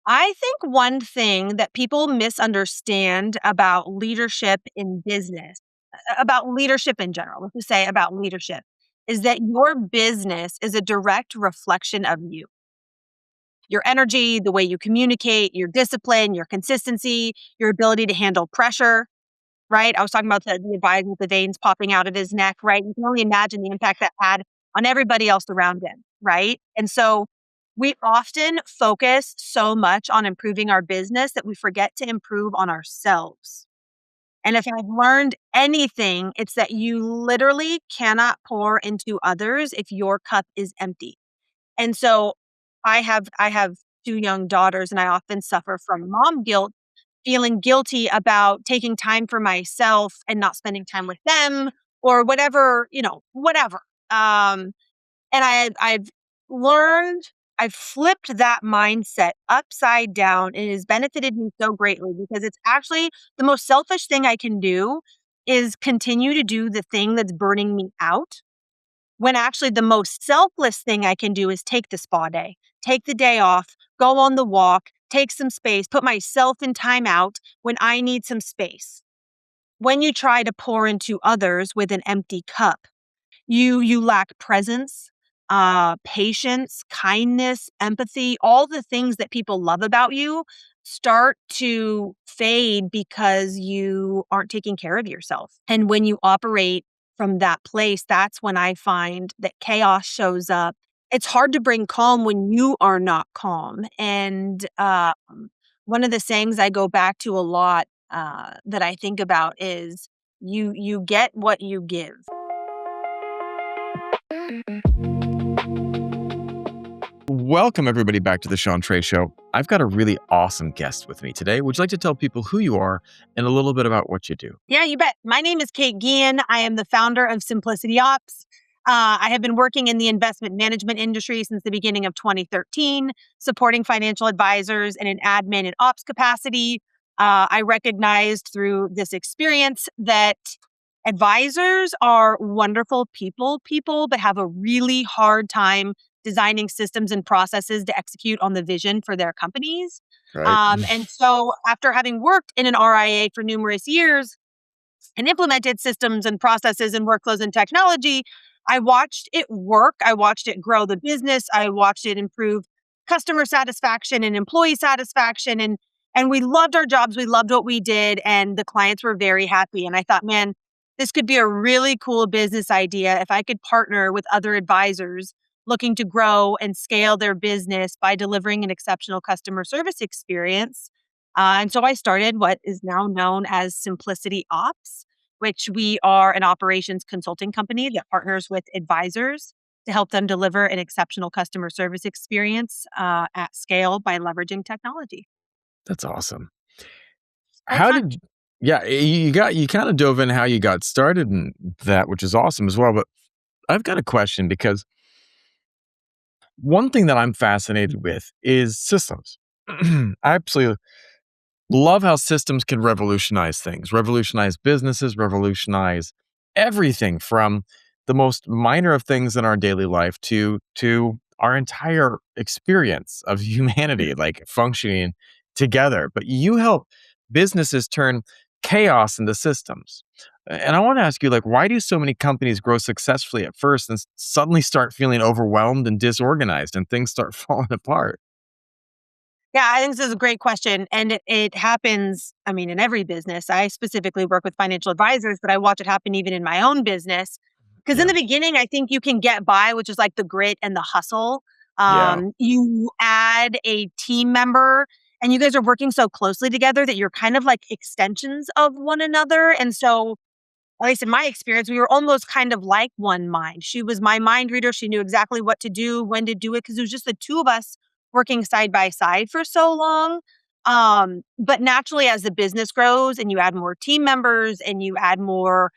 I think one thing that people misunderstand about leadership in business, about leadership in general, let's just say about leadership, is that your business is a direct reflection of you. Your energy, the way you communicate, your discipline, your consistency, your ability to handle pressure, right? I was talking about the advisor with the veins popping out of his neck, right? You can only imagine the impact that had on everybody else around him, right? And so we often focus so much on improving our business that we forget to improve on ourselves. And if I've learned anything, it's that you literally cannot pour into others if your cup is empty. And so I have two young daughters, and I often suffer from mom guilt, feeling guilty about taking time for myself and not spending time with them or whatever, whatever. And I've learned, I've flipped that mindset upside down, and it has benefited me so greatly because it's actually the most selfish thing I can do is continue to do the thing that's burning me out, when actually the most selfless thing I can do is take the spa day, take the day off, go on the walk, take some space, put myself in timeout when I need some space. When you try to pour into others with an empty cup, you lack presence, patience, kindness, empathy, all the things that people love about you start to fade because you aren't taking care of yourself. And when you operate from that place, that's when I find that chaos shows up. It's hard to bring calm when you are not calm. And one of the sayings I go back to a lot, that I think about is you get what you give. Welcome, everybody, back to the Sean Trey Show. I've got a really awesome guest with me today. Would you like to tell people who you are and a little bit about what you do? Yeah, you bet. My name is Kate Guillen. I am the founder of Simplicity Ops. I have been working in the investment management industry since the beginning of 2013, supporting financial advisors in an admin and ops capacity. I recognized through this experience that advisors are wonderful people, but have a really hard time designing systems and processes to execute on the vision for their companies. Right. And so after having worked in an RIA for numerous years, and implemented systems and processes and workflows and technology, I watched it work. I watched it grow the business. I watched it improve customer satisfaction and employee satisfaction. And we loved our jobs. We loved what we did. And the clients were very happy. And I thought, man, this could be a really cool business idea if I could partner with other advisors looking to grow and scale their business by delivering an exceptional customer service experience. And so I started what is now known as Simplicity Ops, which we are an operations consulting company that partners with advisors to help them deliver an exceptional customer service experience at scale by leveraging technology. That's awesome. So it's How fun. did yeah, you kind of dove in how you got started and that, which is awesome as well. But I've got a question because one thing that I'm fascinated with is systems. I absolutely love how systems can revolutionize things, revolutionize businesses, revolutionize everything from the most minor of things in our daily life to our entire experience of humanity, like functioning together. But you help businesses turn chaos into systems. And I want to ask you, like, why do so many companies grow successfully at first and suddenly start feeling overwhelmed and disorganized and things start falling apart? Yeah, I think this is a great question. And it happens, I mean, in every business. I specifically work with financial advisors, but I watch it happen even in my own business. Because in Yeah. the beginning, I think you can get by, which is like the grit and the hustle. Yeah. You add a team member, and you guys are working so closely together that you're kind of like extensions of one another. And so, at least in my experience, we were almost kind of like one mind. She was my mind reader. She knew exactly what to do, when to do it, because it was just the two of us working side by side for so long. But naturally, as the business grows and you add more team members and you add more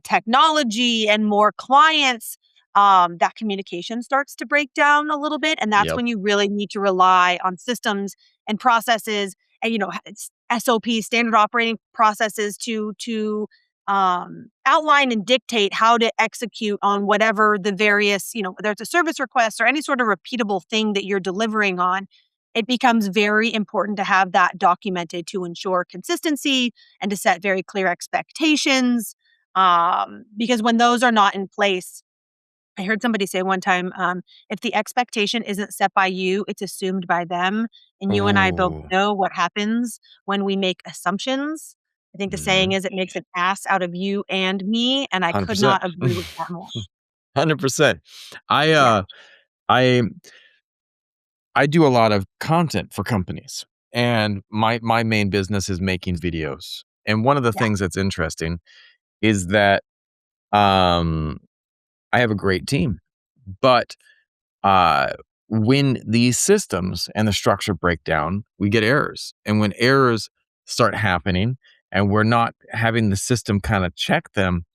technology and more clients, that communication starts to break down a little bit. And that's Yep. when you really need to rely on systems and processes and, it's SOP, standard operating processes outline and dictate how to execute on whatever the various, whether it's a service request or any sort of repeatable thing that you're delivering on. it becomes very important to have that documented to ensure consistency and to set very clear expectations. Because when those are not in place, I heard somebody say one time, if the expectation isn't set by you, it's assumed by them. And you and I both Oh, know what happens when we make assumptions. I think the saying mhm. is it makes an ass out of you and me. And I could 100%. not agree with that more. 100%. I, Yeah. uh, I I do a lot of content for companies, and my main business is making videos. And one of the Yeah. things that's interesting is that, um, I have a great team, but, uh, when these systems and the structure break down, we get errors, and when errors start happening and we're not having the system kinda check them,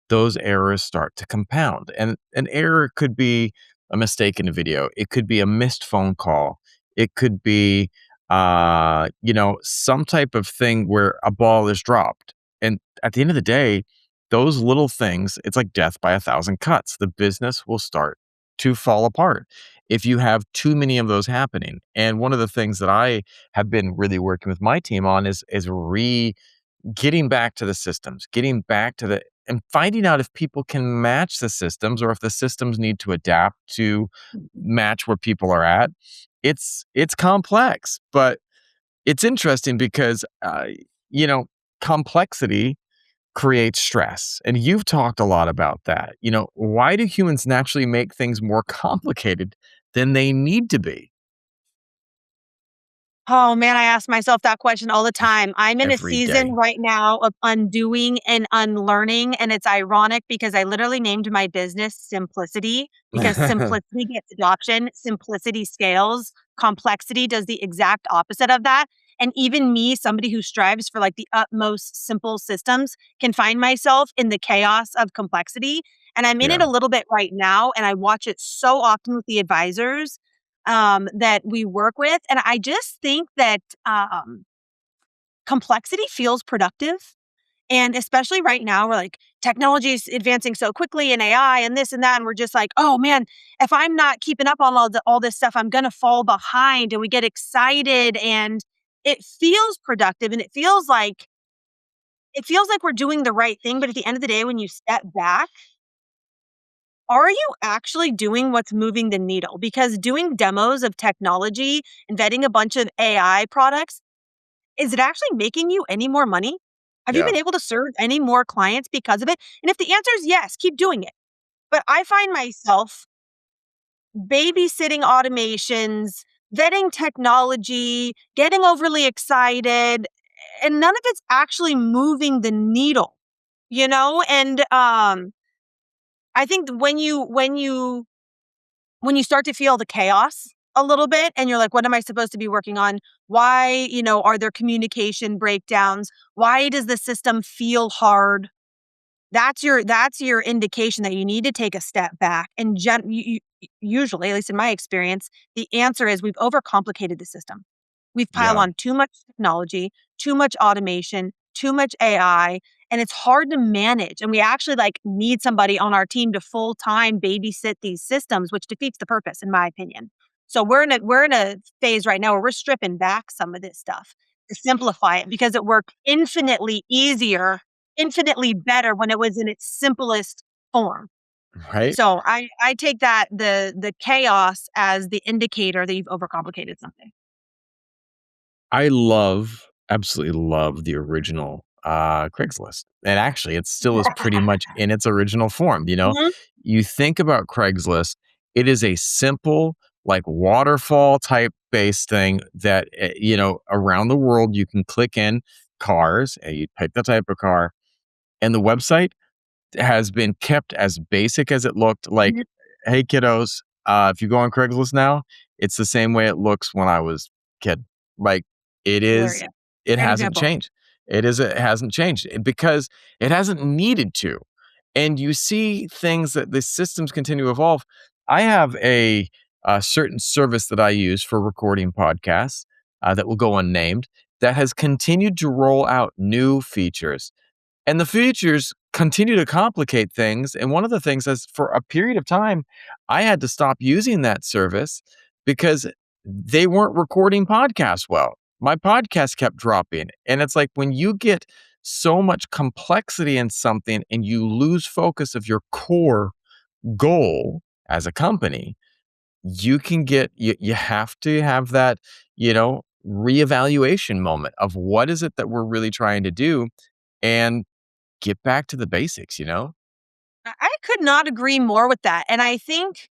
those errors start to compound. And an error could be a mistake in a video. It could be a missed phone call. It could be, some type of thing where a ball is dropped. And at the end of the day, those little things, it's like death by a thousand cuts. The business will start to fall apart if you have too many of those happening. And one of the things that I have been really working with my team on is getting back to the systems, getting back to the and finding out if people can match the systems or if the systems need to adapt to match where people are at. It's complex, but it's interesting because you know, complexity creates stress. And you've talked a lot about that. Why do humans naturally make things more complicated than they need to be Oh man, I ask myself that question all the time. I'm in a every season day? right now of undoing and unlearning. And it's ironic because I literally named my business Simplicity because simplicity gets adoption, simplicity scales, complexity does the exact opposite of that. And even me, somebody who strives for like the utmost simple systems, can find myself in the chaos of complexity. And I'm in it Yeah, a little bit right now. And I watch it so often with the advisors that we work with. And I just think that complexity feels productive. And especially right now, we're like, technology is advancing so quickly and AI and this and that. And we're just like, oh man, if I'm not keeping up on all this stuff, I'm going to fall behind. And we get excited and it feels productive and it feels like we're doing the right thing. But at the end of the day, when you step back, are you actually doing what's moving the needle? Because doing demos of technology and vetting a bunch of AI products, is it actually making you any more money? Have you yeah, been able to serve any more clients because of it? And if the answer is yes, keep doing it. But I find myself babysitting automations, vetting technology, getting overly excited, and none of it's actually moving the needle, you know? And I think when you start to feel the chaos a little bit and you're like, what am I supposed to be working on? Why, are there communication breakdowns? Why does the system feel hard? That's your indication that you need to take a step back. And usually, at least in my experience, the answer is we've overcomplicated the system. We've piled yeah. on too much technology, too much automation, too much AI, and it's hard to manage. And we actually like need somebody on our team to full time babysit these systems, which defeats the purpose, in my opinion. So we're in a phase right now where we're stripping back some of this stuff to simplify it because it worked infinitely easier, infinitely better when it was in its simplest form. Right. So I take that the chaos as the indicator that you've overcomplicated something. Absolutely love the original, Craigslist, and actually, it still is pretty much in its original form, you know? Mhm. You think about Craigslist, it is a simple, like, waterfall type based thing that, around the world, you can click in cars, and you pick the type of car, and the website has been kept as basic as it looked, like, Mhm. "Hey, kiddos, if you go on Craigslist now, it's the same way it looks when I was a kid." Like, it is Hilarious. it Great hasn't example. changed. It hasn't changed, because it hasn't needed to, and you see things that the systems continue to evolve. I have a certain service that I use for recording podcasts, that will go unnamed, that has continued to roll out new features, and the features continue to complicate things. And one of the things is, for a period of time, I had to stop using that service because they weren't recording podcasts well. My podcast kept dropping. And it's like when you get so much complexity in something and you lose focus of your core goal as a company, you have to have that, reevaluation moment of what is it that we're really trying to do and get back to the basics, you know? I could not agree more with that. And I think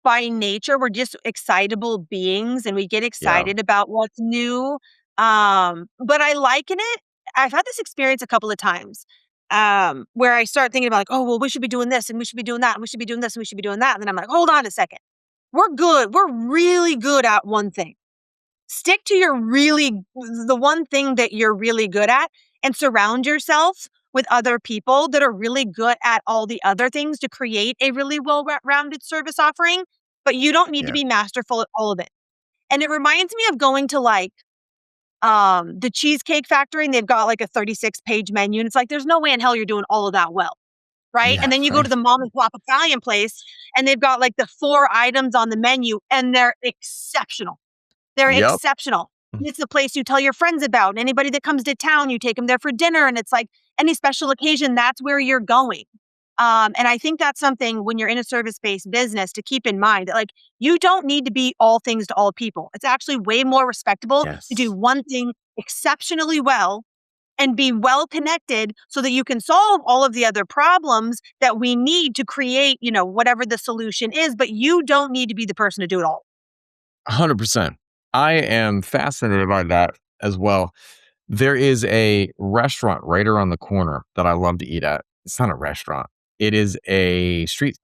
by nature, we're just excitable beings and we get Yeah. excited about what's new. But I liken it. I've had this experience a couple of times where I start thinking about like, oh, well, we should be doing this and we should be doing that and we should be doing this and we should be doing that. And then I'm like, hold on a second. We're good. We're really good at one thing. Stick to the one thing that you're really good at and surround yourself with other people that are really good at all the other things to create a really well-rounded service offering, but you don't need to Yeah. be masterful at all of it. And it reminds me of going to like the Cheesecake Factory and they've got like a 36-page menu and it's like there's no way in hell you're doing all of that well, right? And Yeah. then you go to the mom and pop Italian place and they've got like the 4 items on the menu and they're exceptional. They're Yep. exceptional. It's the place you tell your friends about. Anybody that comes to town, you take them there for dinner, and it's like any special occasion, that's where you're going. And I think that's something when you're in a service-based business to keep in mind that, like, you don't need to be all things to all people. It's actually way more respectable to do Yes. one thing exceptionally well and be well connected so that you can solve all of the other problems that we need to create, whatever the solution is, but you don't need to be the person to do it all. 100%. I am fascinated by that as well. There is a restaurant right around the corner that I love to eat at. It's not a restaurant. It is a street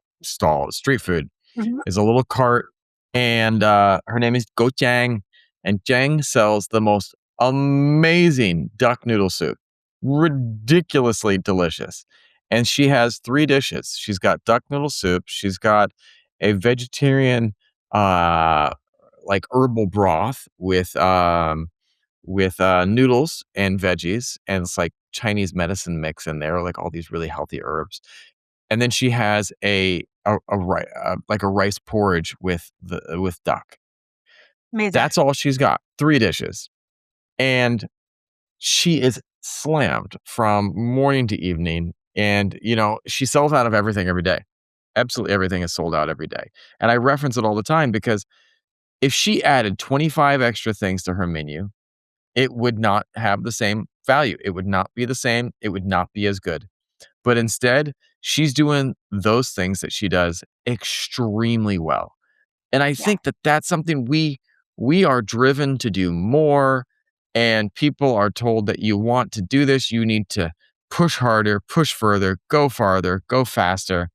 food. Mhm. Is a little cart, and her name is Go Jang, and Jang sells the most amazing duck noodle soup, ridiculously delicious. And she has 3 dishes. She's got duck noodle soup, she's got a vegetarian, uh, like, herbal broth with noodles and veggies, and it's like Chinese medicine mix in there, like all these really healthy herbs. And then she has like a rice porridge with duck. Amazing. That's all she's got, 3 dishes, and she is slammed from morning to evening, and, she sells out of everything every day. Absolutely everything is sold out every day, and I reference it all the time because if she added 25 extra things to her menu, it would not have the same value. It would not be the same. It would not be as good. But instead, she's doing those things that she does extremely well. And I Yeah. think that that's something we are driven to do more, and people are told that you want to do this, you need to push harder, push further, go farther, go faster.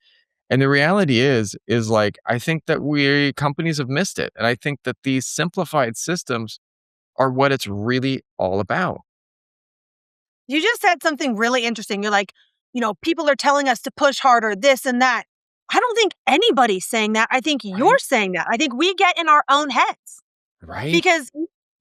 And the reality is like I think that we companies have missed it. And I think that these simplified systems are what it's really all about. You just said something really interesting. You're like, people are telling us to push harder, this and that. I don't think anybody's saying that. I think you're Right? saying that. I think we get in our own heads Right? because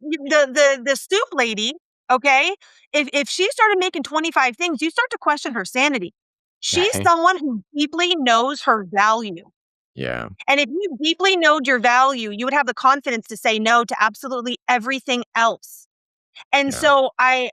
the soup lady, okay, if she started making 25 things, you start to question her sanity. She's Right? someone who deeply knows her value. Yeah. And if you deeply knowed your value, you would have the confidence to say no to absolutely everything else. And Yeah. so I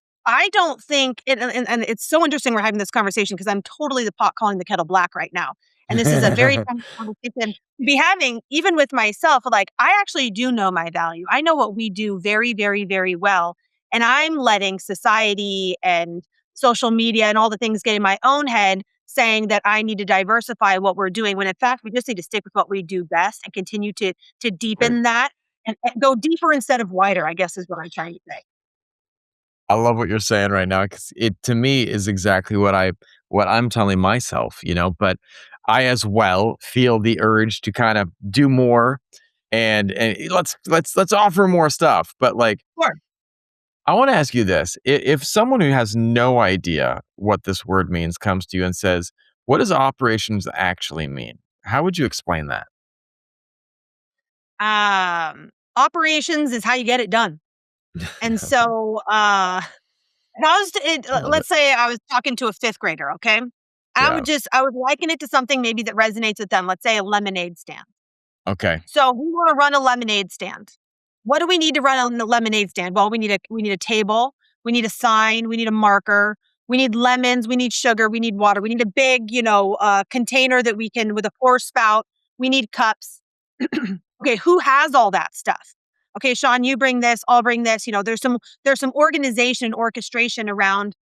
don't think and it's so interesting we're having this conversation because I'm totally the pot calling the kettle black right now. And this is a very fun conversation to be having even with myself. Like I actually do know my value. I know what we do very, very, very well. And I'm letting society and social media and all the things get in my own head saying that I need to diversify what we're doing when in fact we just need to stick with what we do best and continue to Right. deepen that and go deeper instead of wider, I guess is what I'm trying to say. I love what you're saying right now because it to me is exactly what I'm telling myself, but I as well feel the urge to kind of do more and let's offer more stuff. But like Sure. I want to ask you this. If someone who has no idea what this word means comes to you and says, "What does operations actually mean?" How would you explain that? Operations is how you get it done. And so, if I was to I love it. let's say I was talking to a 5th grader, okay? Yeah. I would liken it to something maybe that resonates with them. Let's say a lemonade stand. Okay. So we want to run a lemonade stand. What do we need to run on the lemonade stand? Well, we need a table, we need a sign, we need a marker, we need lemons, we need sugar, we need water, we need a big, container that we can with a pour spout. We need cups. Okay, who has all that stuff? Okay, Sean, you bring this, I'll bring this. There's some organization and orchestration around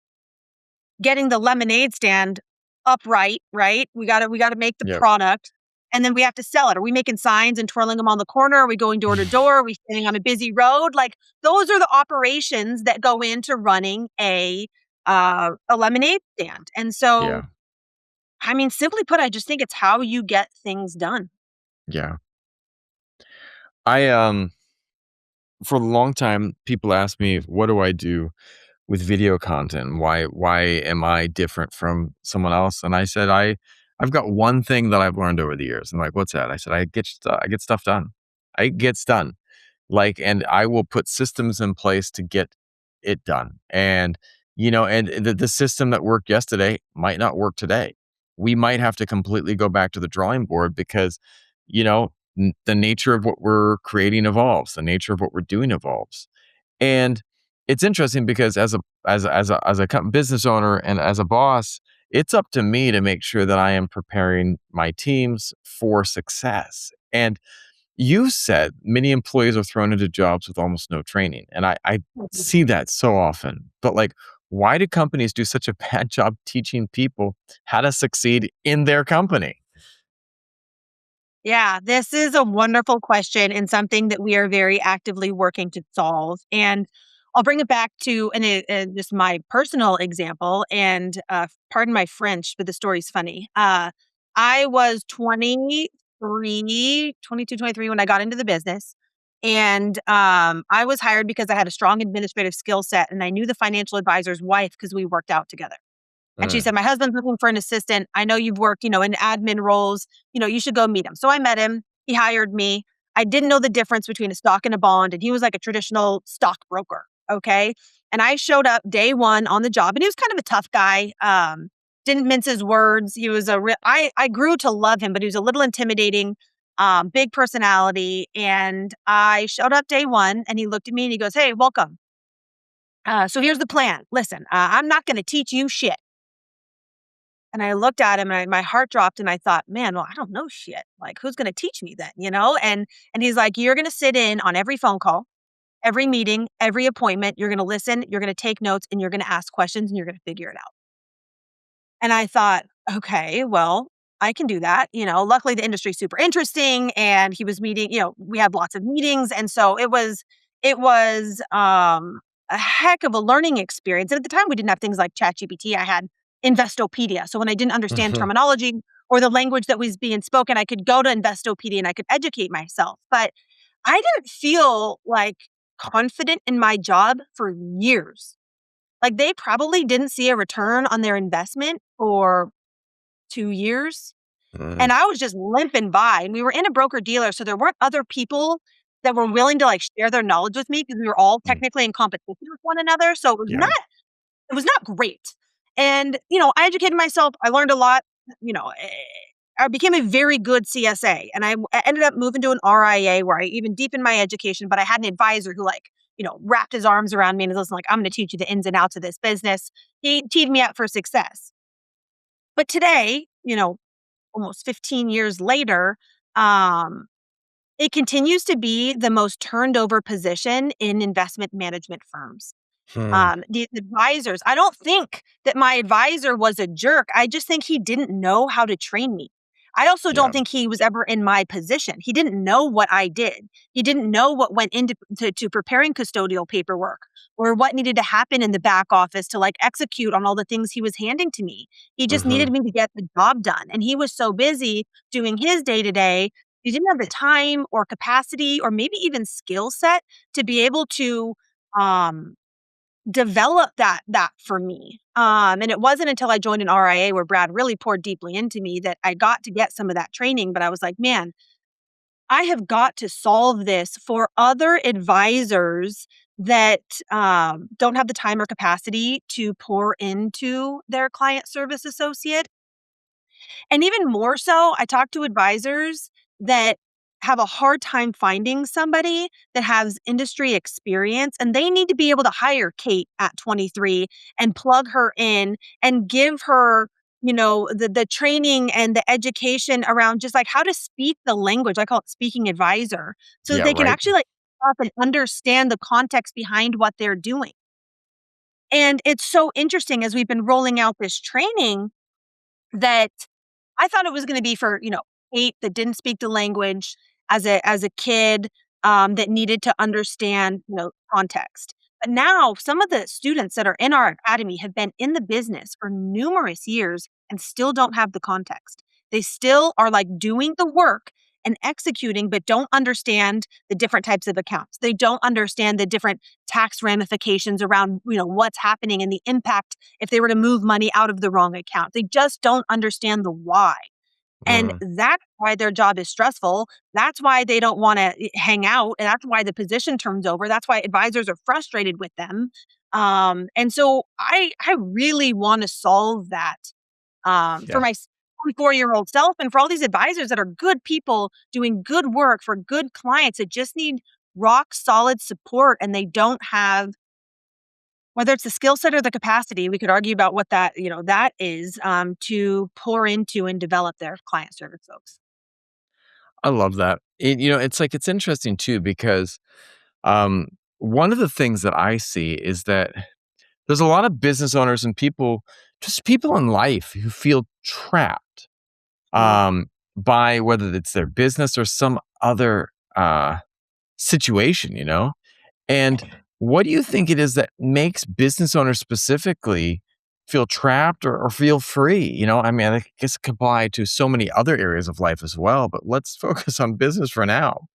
getting the lemonade stand upright, right? We gotta make the Yep. product, and then we have to sell it. Are we making signs and twirling them on the corner? Are we going door to door? Are we standing on a busy road? Like, those are the operations that go into running a lemonade stand. And so, Yeah. I mean, simply put, I just think it's how you get things done. Yeah. I for a long time, people ask me, what do I do with video content? Why am I different from someone else? And I said, I've got one thing that I've learned over the years. I'm like, what's that? I said, I get stuff done. I gets done. Like, and I will put systems in place to get it done. And the system that worked yesterday might not work today. We might have to completely go back to the drawing board because, the nature of what we're creating evolves, the nature of what we're doing evolves. And it's interesting because as a business owner and as a boss, it's up to me to make sure that I am preparing my teams for success. And you said many employees are thrown into jobs with almost no training. And I see that so often. But like, why do companies do such a bad job teaching people how to succeed in their company? Yeah, this is a wonderful question and something that we are very actively working to solve. And I'll bring it back to just my personal example. And pardon my French, but the story's funny. I was 22, 23 when I got into the business. And I was hired because I had a strong administrative skill set and I knew the financial advisor's wife because we worked out together. And she Mm, said, "My husband's looking for an assistant. I know you've worked, in admin roles. You should go meet him." So I met him. He hired me. I didn't know the difference between a stock and a bond, and he was like a traditional stockbroker. Okay. And I showed up day one on the job, and he was kind of a tough guy. Didn't mince his words. He was I grew to love him, but he was a little intimidating, big personality. And I showed up day one, and he looked at me and he goes, "Hey, welcome. So here's the plan. Listen, I'm not going to teach you shit." And I looked at him and my heart dropped and I thought, "Man, well, I don't know shit. Like, who's gonna teach me then?" And he's like, "You're gonna sit in on every phone call, every meeting, every appointment. You're gonna listen, you're gonna take notes, and you're gonna ask questions, and you're gonna figure it out." And I thought, "Okay, well, I can do that." Luckily the industry's super interesting and he was meeting, we had lots of meetings. And so it was a heck of a learning experience. And at the time we didn't have things like ChatGPT. I had Investopedia. So when I didn't understand mhm, terminology or the language that was being spoken, I could go to Investopedia and I could educate myself. But I didn't feel like confident in my job for years. Like, they probably didn't see a return on their investment for 2 years, mm, and I was just limping by, and we were in a broker-dealer, so there weren't other people that were willing to, like, share their knowledge with me because we were all mm, technically in competition with one another, so yeah. it was not great. And, I educated myself, I learned a lot, you know, eh, I became a very good CSA, and I ended up moving to an RIA where I even deepened my education, but I had an advisor who, like, wrapped his arms around me and was like, "I'm gonna teach you the ins and outs of this business." He teed me up for success. But today, almost 15 years later, um, it continues to be the most turned over position in investment management firms. Hmm, The advisors, I don't think that my advisor was a jerk. I just think he didn't know how to train me. I also yeah. don't think he was ever in my position. He didn't know what I did. He didn't know what went into to preparing custodial paperwork or what needed to happen in the back office to like execute on all the things he was handing to me. He just Mhm, needed me to get the job done. And he was so busy doing his day to day, he didn't have the time or capacity or maybe even skill set to be able to um develop that for me. And it wasn't until I joined an RIA where Brad really poured deeply into me that I got to get some of that training. But I was like, man, I have got to solve this for other advisors that don't have the time or capacity to pour into their client service associate. And even more so, I talked to advisors that have a hard time finding somebody that has industry experience, and they need to be able to hire Kate at 23 and plug her in and give her, the training and the education around just like how to speak the language. I call it speaking advisor, so that Yeah, they can right. actually like stop and understand the context behind what they're doing. And it's so interesting as we've been rolling out this training that I thought it was gonna be for, Kate that didn't speak the language as a kid, that needed to understand, context. But now some of the students that are in our academy have been in the business for numerous years and still don't have the context. They still are, like, doing the work and executing, but don't understand the different types of accounts. They don't understand the different tax ramifications around, what's happening and the impact if they were to move money out of the wrong account. They just don't understand the why. And Mm, that's why their job is stressful. That's why they don't wanna hang out, and that's why the position turns over. That's why advisors are frustrated with them. And so I really wanna solve that, for yeah. my 24-year-old self and for all these advisors that are good people doing good work for good clients that just need rock solid support, and they don't have whether it's the skill set or the capacity. We could argue about what that is, to pour into and develop their client service folks. I love that. It's like it's interesting too because um, one of the things that I see is that there's a lot of business owners and people, just people in life who feel trapped Mm. um, by whether it's their business or some other situation, And what do you think it is that makes business owners specifically feel trapped or feel free? I mean, I guess it could apply to so many other areas of life as well, but let's focus on business for now.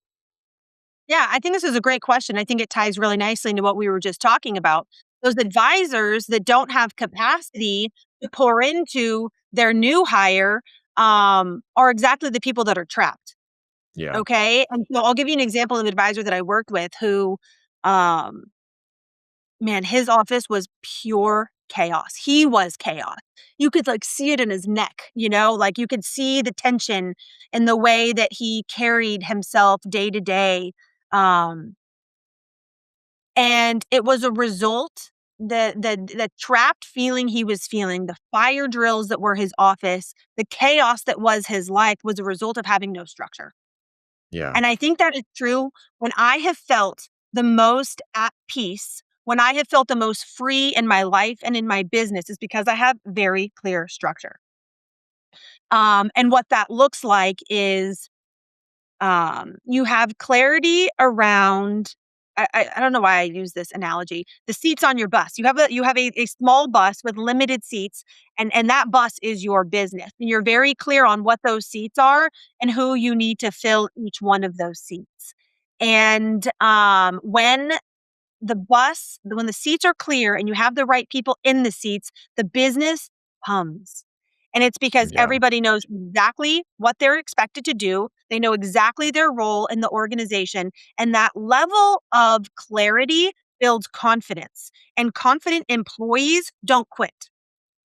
Yeah, I think this is a great question. I think it ties really nicely into what we were just talking about. Those advisors that don't have capacity to pour into their new hire, are exactly the people that are trapped. Yeah. Okay. And so I'll give you an example of an advisor that I worked with who, um, man, his office was pure chaos. He was chaos. You could like see it in his neck, like you could see the tension in the way that he carried himself day to day. Um, and it was a result the trapped feeling he was feeling, the fire drills that were his office, the chaos that was his life was a result of having no structure. Yeah. And I think that is true when I have felt the most at peace, when I have felt the most free in my life and in my business is because I have very clear structure. And what that looks like is you have clarity around I don't know why I use this analogy. The seats on your bus. You have a small bus with limited seats, and that bus is your business. And you're very clear on what those seats are and who you need to fill each one of those seats. And when the seats are clear and you have the right people in the seats, the business hums. And it's because Yeah. everybody knows exactly what they're expected to do. They know exactly their role in the organization. And that level of clarity builds confidence. And confident employees don't quit. Yeah.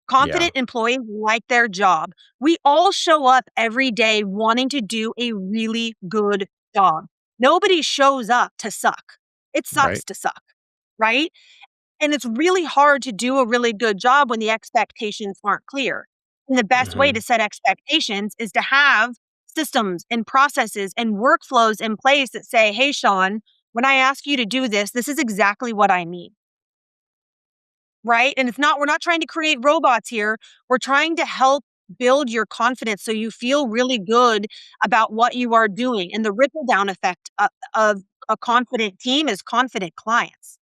Confident employees like their job. We all show up every day wanting to do a really good job. Nobody shows up to suck. It Right. sucks to suck, right? And it's really hard to do a really good job when the expectations aren't clear. And the best way Hmm. to set expectations is to have systems and processes and workflows in place that say, hey, Sean, when I ask you to do this, this is exactly what I need. Right? And we're not trying to create robots here. We're trying to help build your confidence so you feel really good about what you are doing. And the ripple down effect of a confident team is confident clients.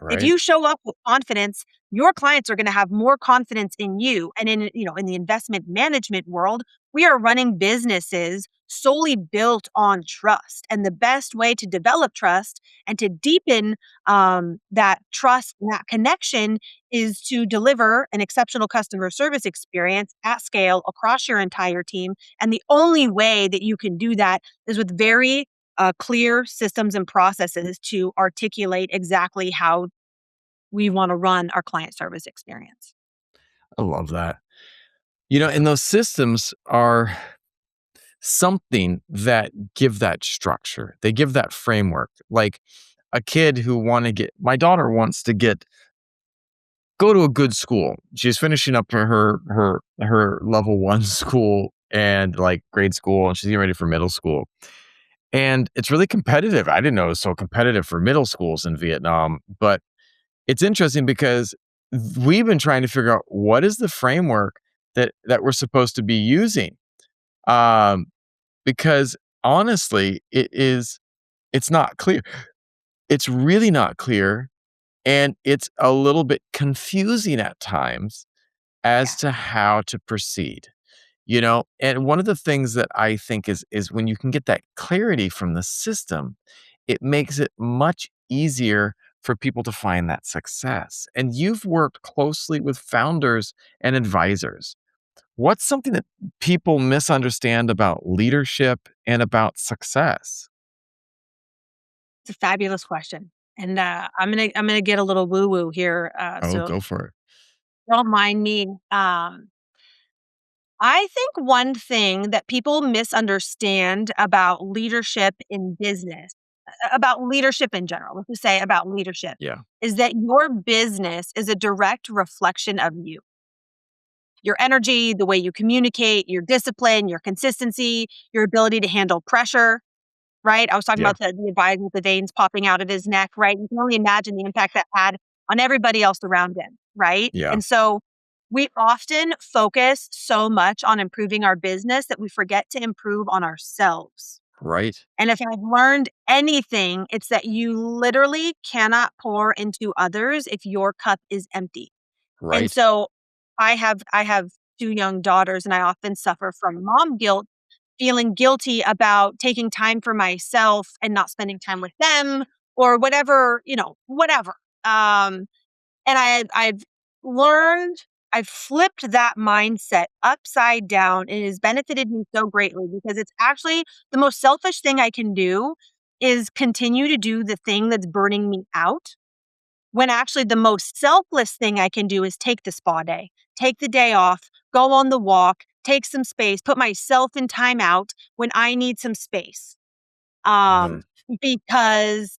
If Right. you show up with confidence, your clients are going to have more confidence in you. And in the investment management world, we are running businesses solely built on trust. And the best way to develop trust and to deepen that trust and that connection is to deliver an exceptional customer service experience at scale across your entire team. And the only way that you can do that is with very clear systems and processes to articulate exactly how we want to run our client service experience. I love that. And those systems something that give that structure. They give that framework. Like a kid who want to get my daughter wants to go to a good school. She's finishing up her level 1 school and like grade school, and she's getting ready for middle school. And it's really competitive. I didn't know it was so competitive for middle schools in Vietnam, but it's interesting because we've been trying to figure out what is the framework that we're supposed to be using. Um, because honestly, it's not clear. It's really not clear, and it's a little bit confusing at times as Yeah. to how to proceed. You know, and one of the things that I think is when you can get that clarity from the system, it makes it much easier for people to find that success. And you've worked closely with founders and advisors. What's something that people misunderstand about leadership and about success? It's a fabulous question, and, I'm gonna get a little woo woo here, Oh, so go for it. don't mind me. I think one thing that people misunderstand about leadership in business, about leadership in general, let's just say about leadership, Yeah. is that your business is a direct reflection of you. Your energy, the way you communicate, your discipline, your consistency, your ability to handle pressure, right? I was talking Yeah. about the advisor with the veins popping out of his neck, right? You can only imagine the impact that had on everybody else around him, right? Yeah. And so we often focus so much on improving our business that we forget to improve on ourselves. Right. And if I've learned anything, it's that you literally cannot pour into others if your cup is empty. And Right. so I have 2 young daughters, and I often suffer from mom guilt, feeling guilty about taking time for myself and not spending time with them or whatever, whatever. Um, and I've learned I've flipped that mindset upside down, and it has benefited me so greatly because it's actually the most selfish thing I can do is continue to do the thing that's burning me out when actually the most selfless thing I can do is take the spa day, take the day off, go on the walk, take some space, put myself in timeout when I need some space. Mhm. Um, because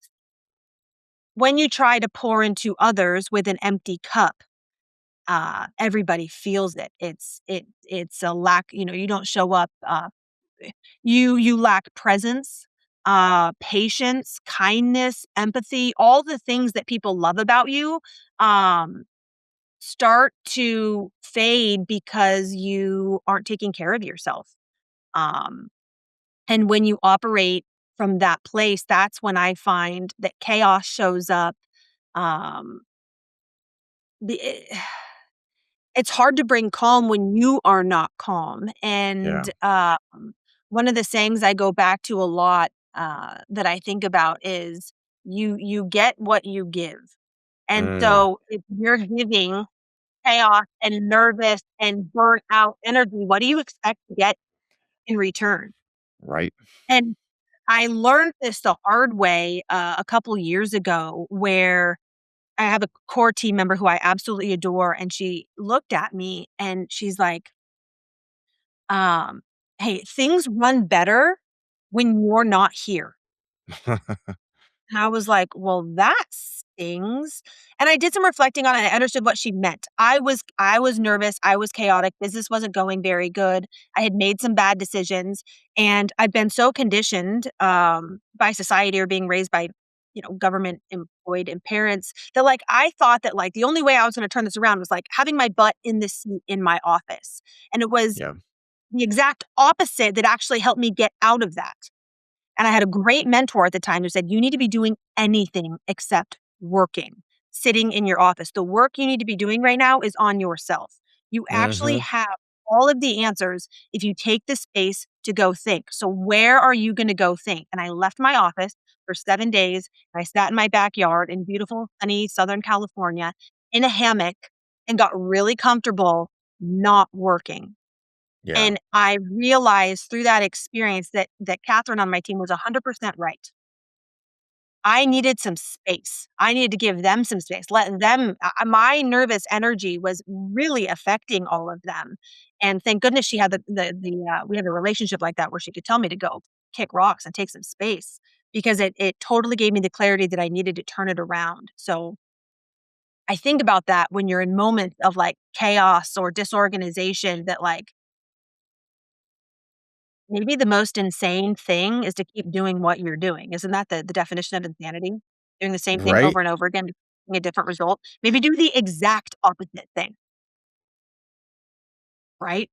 when you try to pour into others with an empty cup, everybody feels it. It's a lack. You don't show up. You lack presence, patience, kindness, empathy, all the things that people love about you. Um, Start to fade because you aren't taking care of yourself. Um, and when you operate from that place, that's when I find that chaos shows up. Um, the, eh, it's hard to bring calm when you are not calm. Yeah. And one of the sayings I go back to a lot that I think about is you get what you give. And Mm, so if you're giving chaos and nervous and burnt out energy, what do you expect to get in return? right. And I learned this the hard way a couple years ago where I have a core team member who I absolutely adore. And she looked at me and she's like, um, hey, things run better when you're not here. And I was like, "Well, that stings." And I did some reflecting on it, and I understood what she meant. I was nervous, I was chaotic, business wasn't going very good. I had made some bad decisions, and I've been so conditioned, by society or being raised by, government employed and parents that, like, I thought that, like, the only way I was gonna turn this around was, like, having my butt in the seat in my office. And it was Yeah. the exact opposite that actually helped me get out of that. And I had a great mentor at the time who said, "You need to be doing anything except working, sitting in your office. The work you need to be doing right now is on yourself. You actually Mhm. have all of the answers if you take the space to go think. So, where are you going to go think?" And I left my office for 7 days. And I sat in my backyard in beautiful, sunny Southern California in a hammock and got really comfortable not working. Yeah. And I realized through that experience that Catherine on my team was 100% right. I needed some space. I needed to give them some space, let them my nervous energy was really affecting all of them, and thank goodness she had we had a relationship like that where she could tell me to go kick rocks and take some space because it totally gave me the clarity that I needed to turn it around. So, I think about that when you're in moments of, like, chaos or disorganization that, like, maybe the most insane thing is to keep doing what you're doing. Isn't that the definition of insanity? Doing the same thing Right? over and over again, getting a different result. Maybe do the exact opposite thing, right?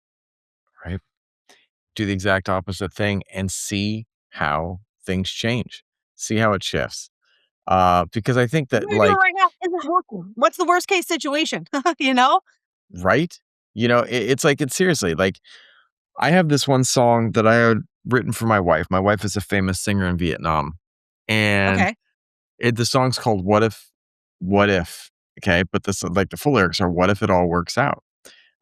Right. Do the exact opposite thing and see how things change. See how it shifts. Because I think that What you're doing like, right now isn't working. What's the worst case situation? You know? right? It's like it's seriously like I have this one song that I had written for my wife. My wife is a famous singer in Vietnam. And Okay. the song's called What If. Okay. But this like the full lyrics are what if it all works out?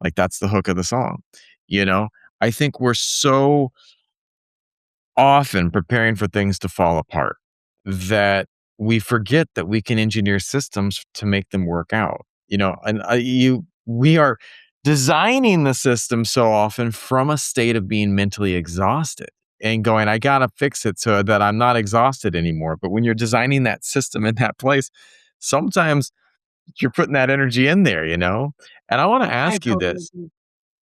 Like that's the hook of the song. You know, I think we're so often preparing for things to fall apart that we forget that we can engineer systems to make them work out. And we are designing the system so often from a state of being mentally exhausted and going, I gotta fix it so that I'm not exhausted anymore. But when you're designing that system in that place, sometimes you're putting that energy in there. And I want to I ask you totally this. agree.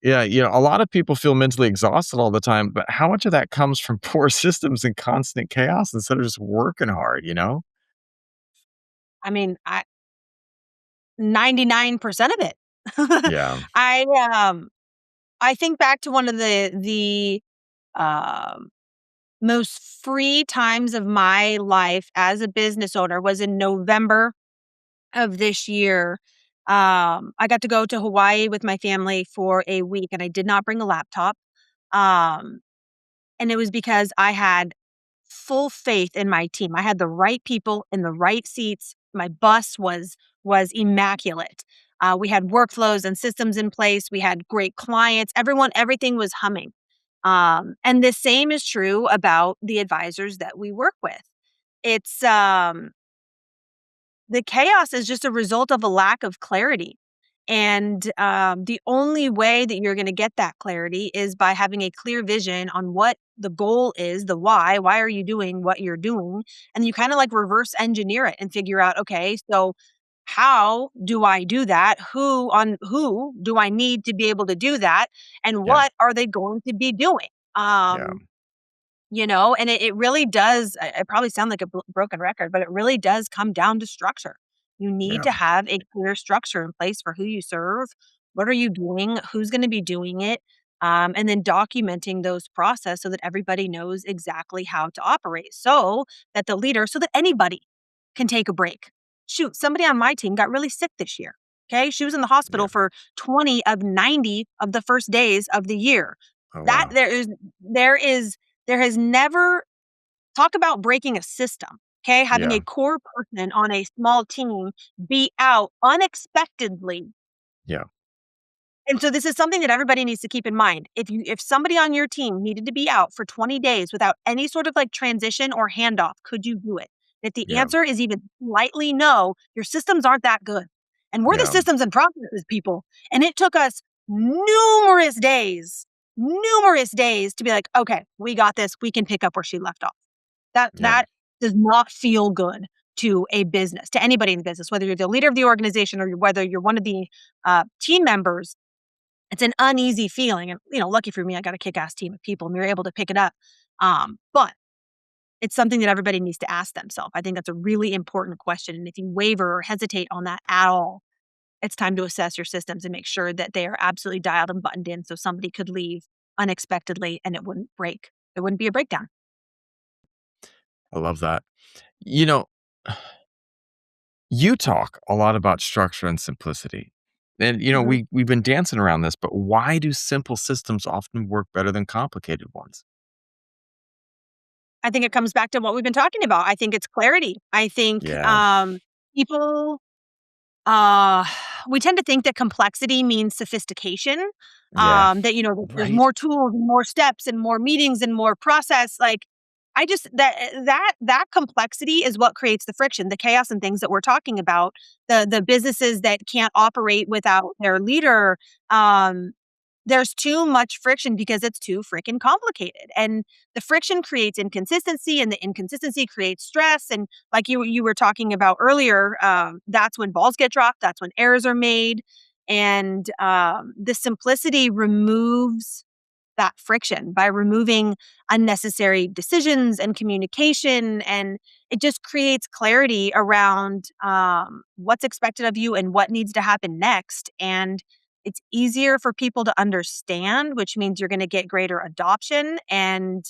Yeah, a lot of people feel mentally exhausted all the time, but how much of that comes from poor systems and constant chaos instead of just working hard? I mean, I 99% of it. Yeah, I, um, I think back to one of um, most free times of my life as a business owner was in November of this year. I got to go to Hawaii with my family for a week, and I did not bring a laptop. Um, and it was because I had full faith in my team. I had the right people in the right seats. My bus was immaculate. We had workflows and systems in place. We had great clients. Everything was humming. And the same is true about the advisors that we work with. It's The chaos is just a result of a lack of clarity. And the only way that you're going to get that clarity is by having a clear vision on what the goal is, the why. Why are you doing what you're doing? And you kind of like reverse engineer it and figure out, okay, so how do I do that? Who do I need to be able to do that? And yeah, what are they going to be doing? yeah, Um, and it really does I probably sound like a broken record, but it really does come down to structure. You need yeah, to have a clear structure in place for who you serve, what are you doing, who's gonna be doing it, and then documenting those process so that everybody knows exactly how to operate, so that anybody can take a break. Shoot, somebody on my team got really sick this year, okay? She was in the hospital yeah. for 20 of 90 of the first days of the year. Oh, That wow. there is there has never talk about breaking a system, okay? Having a Yeah, core person on a small team be out unexpectedly. yeah, And so this is something that everybody needs to keep in mind. If somebody on your team needed to be out for 20 days without any sort of like transition or handoff, could you do it? If the yeah, answer is even slightly no, your systems aren't that good. And we're the yeah, systems and processes people. And it took us numerous numerous days to be like, okay, we got this. We can pick up where she left off. yeah, That does not feel good to a business, to anybody in the business, whether you're the leader of the organization or whether you're one of the team members. It's an uneasy feeling, and lucky for me, I got a kick-ass team of people, and we were able to pick it up. But it's something that everybody needs to ask themselves. I think that's a really important question, and if you waver or hesitate on that at all, it's time to assess your systems and make sure that they are absolutely dialed and buttoned in, so somebody could leave unexpectedly and it wouldn't break. It wouldn't be a breakdown. I love that. You know, you talk a lot about structure and simplicity. And Mhm. we've been dancing around this, but why do simple systems often work better than complicated ones? I think it comes back to what we've been talking about. I think it's clarity. I think, Yeah, people, uh we tend to think that complexity means sophistication, yeah, that, that there's right. more tools and more steps and more meetings and more process, like, I just that complexity is what creates the friction, the chaos and things that we're talking about. The businesses that can't operate without their leader, um, there's too much friction because it's too freaking complicated. And the friction creates inconsistency, and the inconsistency creates stress. And like you were talking about earlier, that's when balls get dropped, that's when errors are made. And the simplicity removes that friction by removing unnecessary decisions and communication. And it just creates clarity around what's expected of you and what needs to happen next. And it's easier for people to understand, which means you're going to get greater adoption. And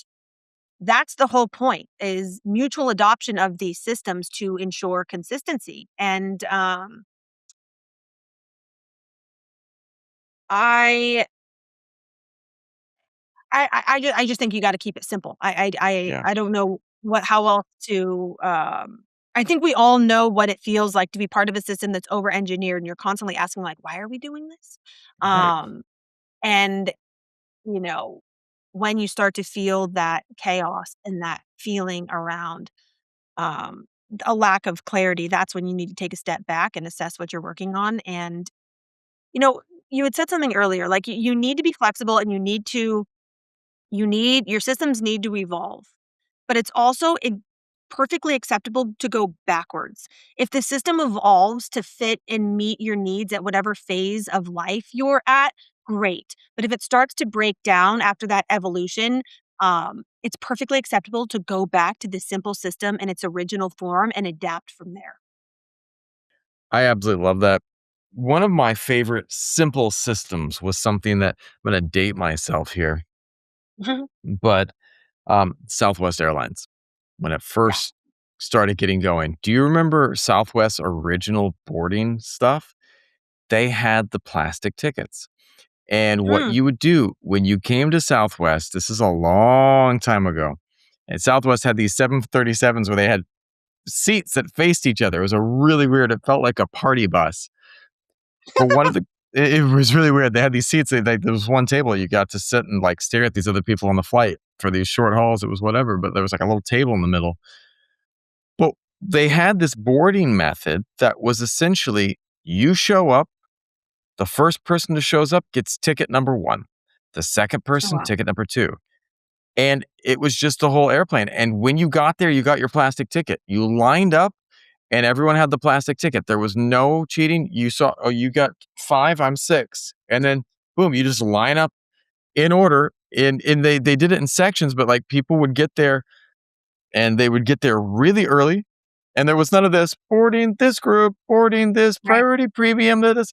that's the whole point, is mutual adoption of these systems to ensure consistency. And I I just think you gotta keep it simple. Yeah. I don't know how else to, I think we all know what it feels like to be part of a system that's over-engineered, and you're constantly asking, like, "Why are we doing this?" Right. Um, and, you know, when you start to feel that chaos and that feeling around, um, a lack of clarity, that's when you need to take a step back and assess what you're working on. And, you know, you had said something earlier, like, you need to be flexible, and your systems need to evolve, but it's also perfectly acceptable to go backwards. If the system evolves to fit and meet your needs at whatever phase of life you're at, great. But if it starts to break down after that evolution, it's perfectly acceptable to go back to the simple system in its original form and adapt from there. I absolutely love that. One of my favorite simple systems was something that I'm going to date myself here, but Southwest Airlines, when it Yeah. first started getting going. Do you remember Southwest's original boarding stuff? They had the plastic tickets. And what Mm. you would do when you came to Southwest, this is a long time ago, and Southwest had these 737s where they had seats that faced each other. It was a really weird, it felt like a party bus. For one of the it was really weird. They had these seats, there was one table you got to sit and, like, stare at these other people on the flight. For these short hauls, it was whatever, but there was, like, a little table in the middle. But they had this boarding method that was essentially you show up, the first person that shows up gets ticket number 1, the second Oh, person, wow. ticket number 2, and it was just the whole airplane, and when you got there, you got your plastic ticket. You lined up, and everyone had the plastic ticket. There was no cheating. You saw, "Oh, you got 5, I'm 6," and then boom, you just line up in order, and they did it in sections, but, like, people would get there, and they would get there really early, and there was none of this, "Boarding this group, boarding this Right. priority premium, this."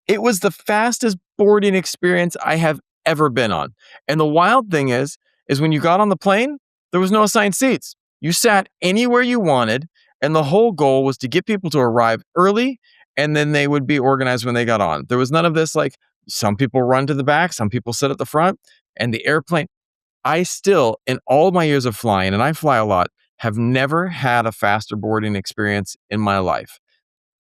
It was the fastest boarding experience I have ever been on. And the wild thing is when you got on the plane, there was no assigned seats. You sat anywhere you wanted, and the whole goal was to get people to arrive early, and then they would be organized when they got on. There was none of this, like, some people run to the back, some people sit at the front, and the airplane. I still, in all my years of flying, and I fly a lot, have never had a faster boarding experience in my life.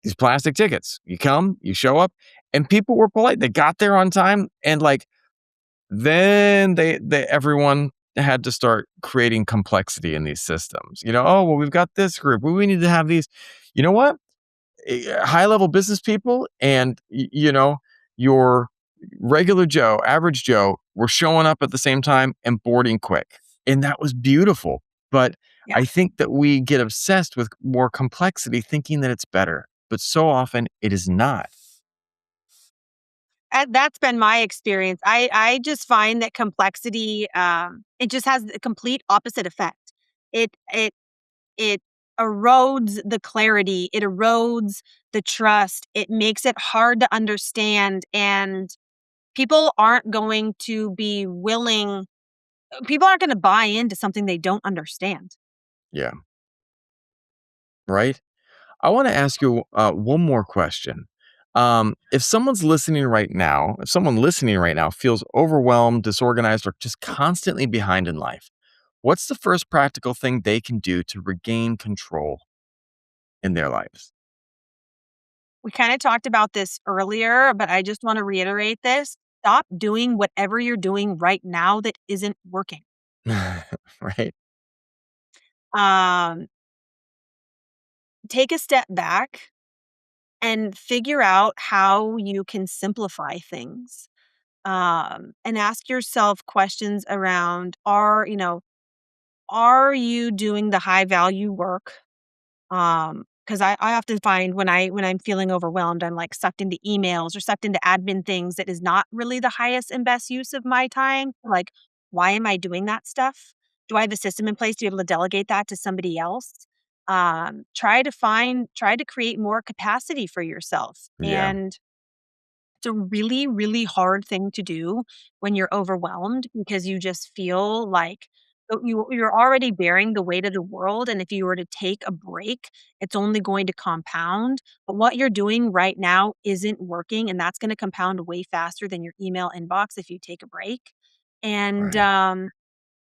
These plastic tickets. You come, you show up, and people were polite. They got there on time, and, like, then they everyone had to start creating complexity in these systems. "Oh, well, we've got this group. Well, we need to have these." You know what? High level business people and your regular Joe, average Joe, were showing up at the same time and boarding quick, and that was beautiful. But Yeah. I think that we get obsessed with more complexity, thinking that it's better, but so often it is not. That's been my experience. I just find that complexity, it just has the complete opposite effect. It erodes the clarity, it erodes the trust, it makes it hard to understand, and people aren't going to be willing people aren't gonna buy into something they don't understand. Yeah, right. I want to ask you one more question. If someone listening right now feels overwhelmed, disorganized, or just constantly behind in life, what's the first practical thing they can do to regain control in their lives? We kinda talked about this earlier, but I just wanna reiterate this. Stop doing whatever you're doing right now that isn't working. Right? Um, take a step back and figure out how you can simplify things. And ask yourself questions around, are you doing the high value work? Because I often find when I'm feeling overwhelmed, I'm like sucked into emails or sucked into admin things that is not really the highest and best use of my time. Like, why am I doing that stuff? Do I have a system in place to be able to delegate that to somebody else? Try to create more capacity for yourself. Yeah. And it's a really, really hard thing to do when you're overwhelmed because you just feel like you're already bearing the weight of the world, and if you were to take a break, it's only going to compound. But what you're doing right now isn't working, and that's gonna compound way faster than your email inbox if you take a break. And, Right.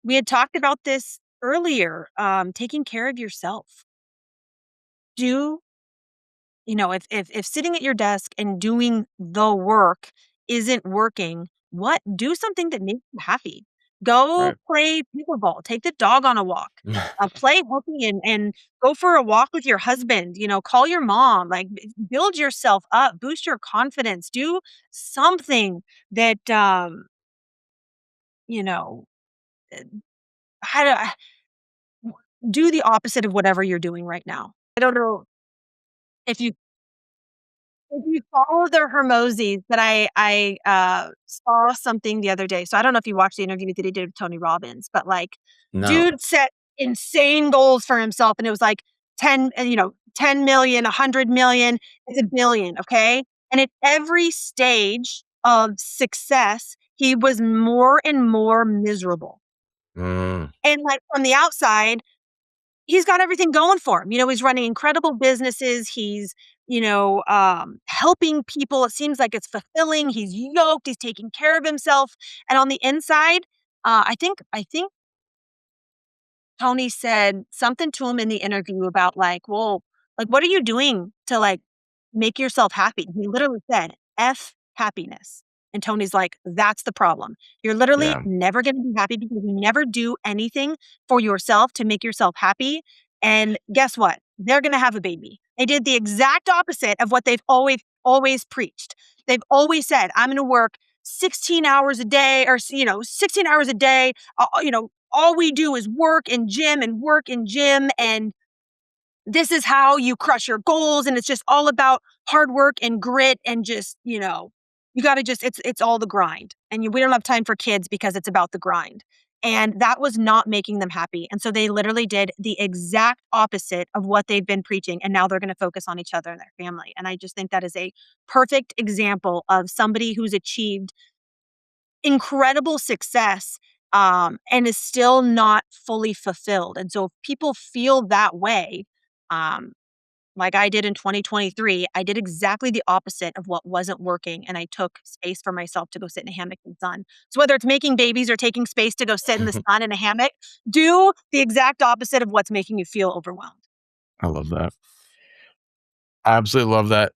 we had talked about this earlier, taking care of yourself. Do if sitting at your desk and doing the work isn't working, do something that makes you happy. Go Right. play pickleball, take the dog on a walk, play hooky and go for a walk with your husband, call your mom, like build yourself up, boost your confidence, do something that you know, uh, how to do the opposite of whatever you're doing right now. I don't know if you if you follow the Hermosis, but I saw something the other day, so I don't know if you watched the interview that he did with Tony Robbins, but, like, No. dude set insane goals for himself, and it was, like, 10,000,000, 100,000,000, it's a billion, okay? And at every stage of success, he was more and more miserable. Mm, And, like, from the outside, he's got everything going for him. He's running incredible businesses. He's, helping people. It seems like it's fulfilling. He's yoked. He's taking care of himself. And on the inside, I think Tony said something to him in the interview about like, well, like, what are you doing to like make yourself happy? He literally said, F happiness. And Tony's like, that's the problem. You're literally yeah. never going to be happy because you never do anything for yourself to make yourself happy. And guess what? They're going to have a baby. They did the exact opposite of what they've always preached. They've always said, I'm going to work 16 hours a day or 16 hours a day. All we do is work and gym and work and gym, and this is how you crush your goals, and it's just all about hard work and grit and just, you got to just it's all the grind. And we don't have time for kids because it's about the grind. And that was not making them happy. And so they literally did the exact opposite of what they've been preaching, and now they're going to focus on each other and their family. And I just think that is a perfect example of somebody who's achieved incredible success, and is still not fully fulfilled. And so if people feel that way, um, like I did in 2023, I did exactly the opposite of what wasn't working, and I took space for myself to go sit in a hammock in the sun. So whether it's making babies or taking space to go sit in the sun in a hammock, do the exact opposite of what's making you feel overwhelmed. I love that. Absolutely love that.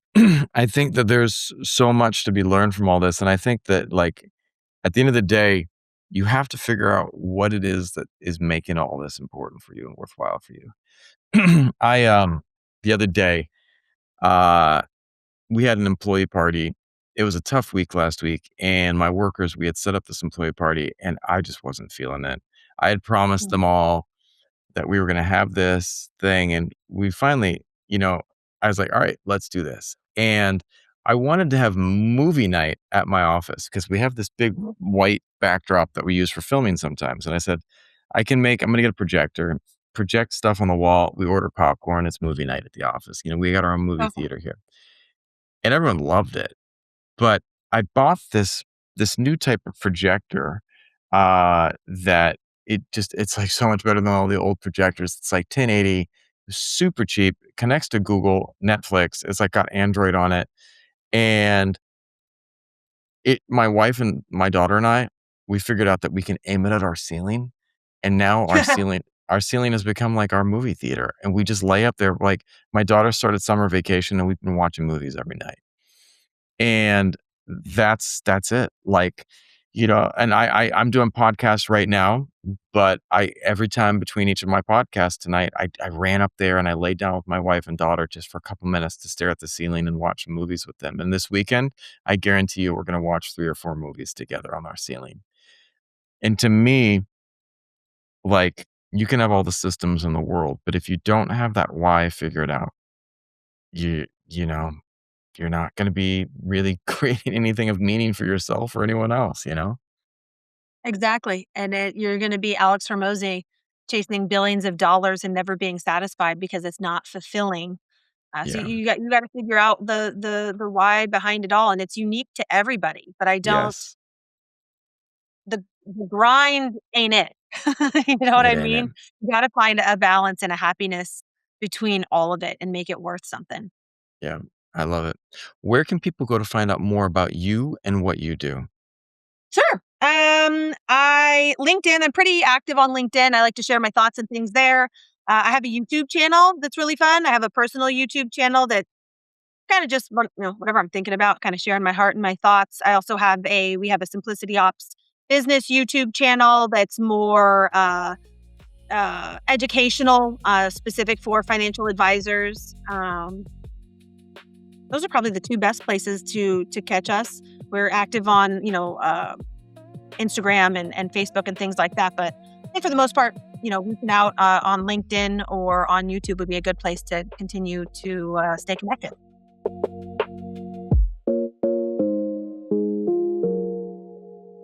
I think that there's so much to be learned from all this, and I think that, like, at the end of the day, you have to figure out what it is that is making all this important for you and worthwhile for you. The other day, uh, we had an employee party. It was a tough week last week, and my workers, we had set up this employee party, and I just wasn't feeling it. I had promised them Mhm. all that we were gonna have this thing, and we finally, I was like, "All right, let's do this." And I wanted to have movie night at my office because we have this big white backdrop that we use for filming sometimes, and I said, I'm gonna get a projector, project stuff on the wall, we order popcorn, it's movie night at the office, we got our own movie Okay. theater here, and everyone loved it. But I bought this new type of projector, that it's, like, so much better than all the old projectors. It's, like, 1080, super cheap, connects to Google, Netflix, it's, like, got Android on it, and my wife and my daughter and I, we figured out that we can aim it at our ceiling, and now our ceiling has become, like, our movie theater, and we just lay up there, like, my daughter started summer vacation, and we've been watching movies every night. And that's it. Like, And I'm doing podcasts right now, but every time between each of my podcasts tonight, I ran up there and I laid down with my wife and daughter just for a couple minutes to stare at the ceiling and watch movies with them. And this weekend, I guarantee you we're going to watch 3 or 4 movies together on our ceiling. And to me, like, you can have all the systems in the world, but if you don't have that why figured out, you know, you're not going to be really creating anything of meaning for yourself or anyone else, you know? Exactly, and you're gonna be Alex Hormozy chasing billions of dollars and never being satisfied because it's not fulfilling. So Yeah. you gotta figure out the why behind it all, and it's unique to everybody, but I don't Yes. the grind ain't it. You know what It I ain't it. mean? You gotta find a balance and a happiness between all of it and make it worth something. Yeah, I love it. Where can people go to find out more about you and what you do? Sure. I'm pretty active on LinkedIn. I like to share my thoughts and things there. I have a YouTube channel that's really fun. I have a personal YouTube channel that kind of just whatever I'm thinking about, kind of sharing my heart and my thoughts. I also have we have a Simplicity Ops business YouTube channel that's more educational, specific for financial advisors. Those are probably the two best places to catch us. We're active on Instagram and Facebook and things like that. But I think for the most part, reaching out on LinkedIn or on YouTube would be a good place to continue to stay connected.